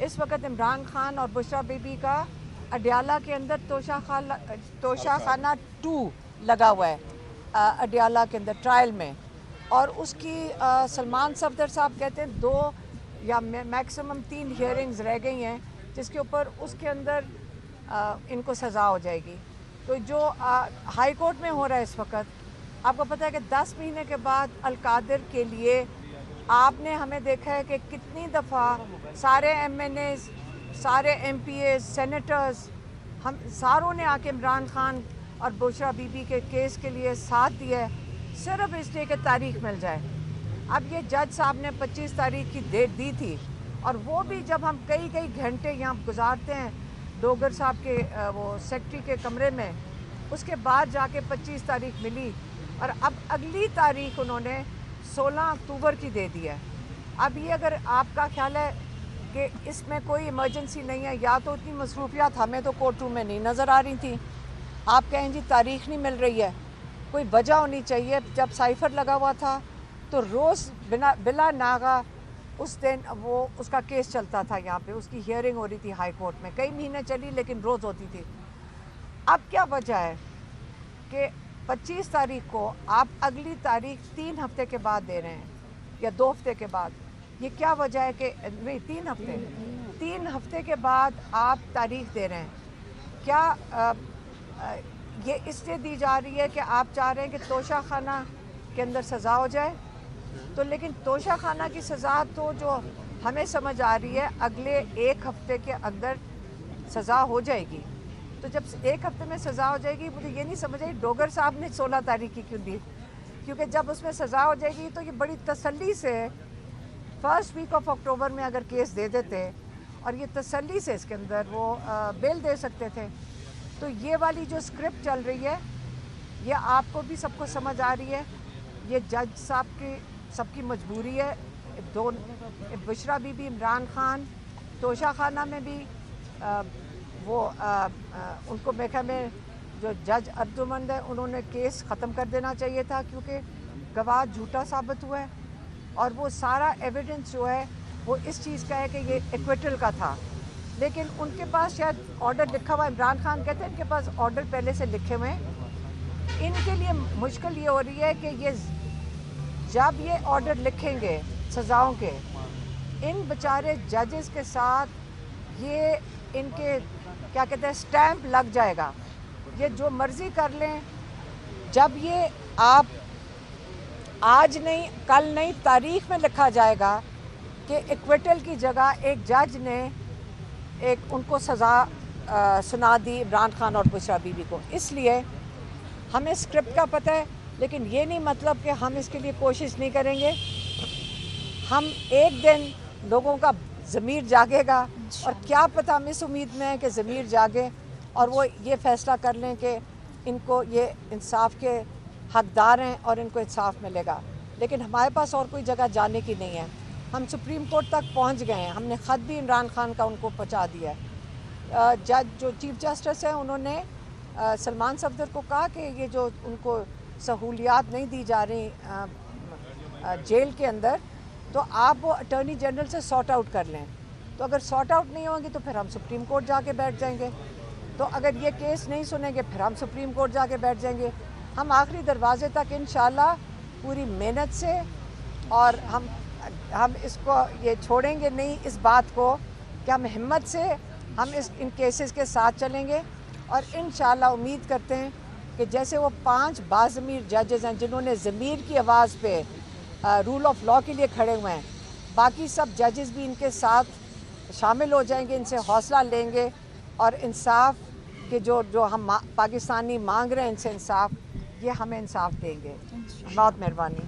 اس وقت عمران خان اور بشرا بیبی کا اڈیالہ کے اندر توشہ خانہ 2 لگا ہوا ہے اڈیالہ کے اندر ٹرائل میں، اور اس کی سلمان صفدر صاحب کہتے ہیں 2 یا میکسیمم 3 ہیئرنگز رہ گئی ہیں جس کے اوپر اس کے اندر ان کو سزا ہو جائے گی۔ تو جو ہائی کورٹ میں ہو رہا ہے اس وقت، آپ کو پتہ ہے کہ 10 مہینے کے بعد القادر کے لیے آپ نے ہمیں دیکھا ہے کہ کتنی دفعہ سارے ایم این ایز، سارے ایم پی ایز، سینیٹرز، ہم ساروں نے آ کے عمران خان اور بشرا بیبی کے کیس کے لیے ساتھ دیا ہے، صرف اس لیے کہ تاریخ مل جائے۔ اب یہ جج صاحب نے 25 تاریخ کی ڈیٹ دی تھی، اور وہ بھی جب ہم کئی گھنٹے یہاں گزارتے ہیں ڈوگر صاحب کے وہ سیکٹری کے کمرے میں، اس کے بعد جا کے 25 تاریخ ملی، اور اب اگلی تاریخ انہوں نے 16 اکتوبر کی دے دی ہے۔ اب یہ اگر آپ کا خیال ہے کہ اس میں کوئی ایمرجنسی نہیں ہے، یا تو اتنی مصروفیات ہمیں تو کورٹ روم میں نہیں نظر آ رہی تھی، آپ کہیں جی تاریخ نہیں مل رہی ہے، کوئی وجہ ہونی چاہیے۔ جب سائفر لگا ہوا تھا تو روز بلا ناغہ اس دن وہ اس کا کیس چلتا تھا، یہاں پہ اس کی ہیئرنگ ہو رہی تھی ہائی کورٹ میں، کئی مہینے چلی لیکن روز ہوتی تھی۔ اب کیا وجہ ہے کہ 25 تاریخ کو آپ اگلی تاریخ 3 ہفتے کے بعد دے رہے ہیں یا 2 ہفتے کے بعد؟ یہ کیا وجہ ہے کہ نہیں 3 ہفتے کے بعد آپ تاریخ دے رہے ہیں؟ کیا یہ اس لیے دی جا رہی ہے کہ آپ چاہ رہے ہیں کہ توشہ خانہ کے اندر سزا ہو جائے؟ تو لیکن توشہ خانہ کی سزا تو جو ہمیں سمجھ آ رہی ہے اگلے 1 ہفتے کے اندر سزا ہو جائے گی۔ تو جب 1 ہفتے میں سزا ہو جائے گی، مجھے یہ نہیں سمجھ آئی ڈوگر صاحب نے 16 تاریخ کی کیوں دی، کیونکہ جب اس میں سزا ہو جائے گی تو یہ بڑی تسلی سے فرسٹ ویک آف اکتوبر میں اگر کیس دے دیتے، اور یہ تسلی سے اس کے اندر وہ بیل دے سکتے تھے۔ تو یہ والی جو اسکرپٹ چل رہی ہے یہ آپ کو بھی سب کو سمجھ آ رہی ہے، یہ جج صاحب کی سب کی مجبوری ہے۔ بشرا بیبی، عمران خان، توشہ خانہ میں بھی وہ ان کو میرے خیال میں جو جج ارجمند ہے انہوں نے کیس ختم کر دینا چاہیے تھا، کیونکہ گواہ جھوٹا ثابت ہوا ہے، اور وہ سارا ایویڈنس جو ہے وہ اس چیز کا ہے کہ یہ ایکویٹل کا تھا۔ لیکن ان کے پاس شاید آرڈر لکھا ہوا ہے، عمران خان کہتے ہیں ان کے پاس آرڈر پہلے سے لکھے ہوئے ہیں۔ ان کے لیے مشکل یہ ہو رہی ہے کہ یہ جب یہ آرڈر لکھیں گے سزاؤں کے، ان بیچارے ججز کے ساتھ یہ ان کے کیا کہتے ہیں سٹیمپ لگ جائے گا، یہ جو مرضی کر لیں۔ جب یہ آپ آج نہیں کل نہیں تاریخ میں لکھا جائے گا کہ ایکویٹل کی جگہ ایک جج نے ان کو سزا سنا دی عمران خان اور بشرا بیبی کو۔ اس لیے ہمیں اسکرپٹ کا پتہ ہے، لیکن یہ نہیں مطلب کہ ہم اس کے لیے کوشش نہیں کریں گے۔ ہم ایک دن لوگوں کا ضمیر جاگے گا، اور کیا پتہ ہم اس امید میں ہیں کہ ضمیر جاگے اور وہ یہ فیصلہ کر لیں کہ ان کو یہ انصاف کے حقدار ہیں اور ان کو انصاف ملے گا۔ لیکن ہمارے پاس اور کوئی جگہ جانے کی نہیں ہے، ہم سپریم کورٹ تک پہنچ گئے ہیں، ہم نے خط بھی عمران خان کا ان کو پہنچا دیا ہے۔ جج جو چیف جسٹس ہیں انہوں نے سلمان صفدر کو کہا کہ یہ جو ان کو سہولیات نہیں دی جا رہی جیل کے اندر، تو آپ وہ اٹارنی جنرل سے سارٹ آؤٹ کر لیں۔ تو اگر سارٹ آؤٹ نہیں ہوں گی تو پھر ہم سپریم کورٹ جا کے بیٹھ جائیں گے، تو اگر یہ کیس نہیں سنیں گے پھر ہم سپریم کورٹ جا کے بیٹھ جائیں گے۔ ہم آخری دروازے تک انشاءاللہ پوری محنت سے، اور ہم اس کو یہ چھوڑیں گے نہیں اس بات کو کہ ہم ہمت سے ہم ان کیسز کے ساتھ چلیں گے، اور انشاءاللہ امید کرتے ہیں کہ جیسے وہ 5 باضمیر ججز ہیں جنہوں نے ضمیر کی آواز پہ رول آف لاء کے لیے کھڑے ہوئے ہیں، باقی سب ججز بھی ان کے ساتھ شامل ہو جائیں گے، ان سے حوصلہ لیں گے، اور انصاف کے جو ہم پاکستانی مانگ رہے ہیں ان سے انصاف، یہ ہمیں انصاف دیں گے۔ بہت مہربانی۔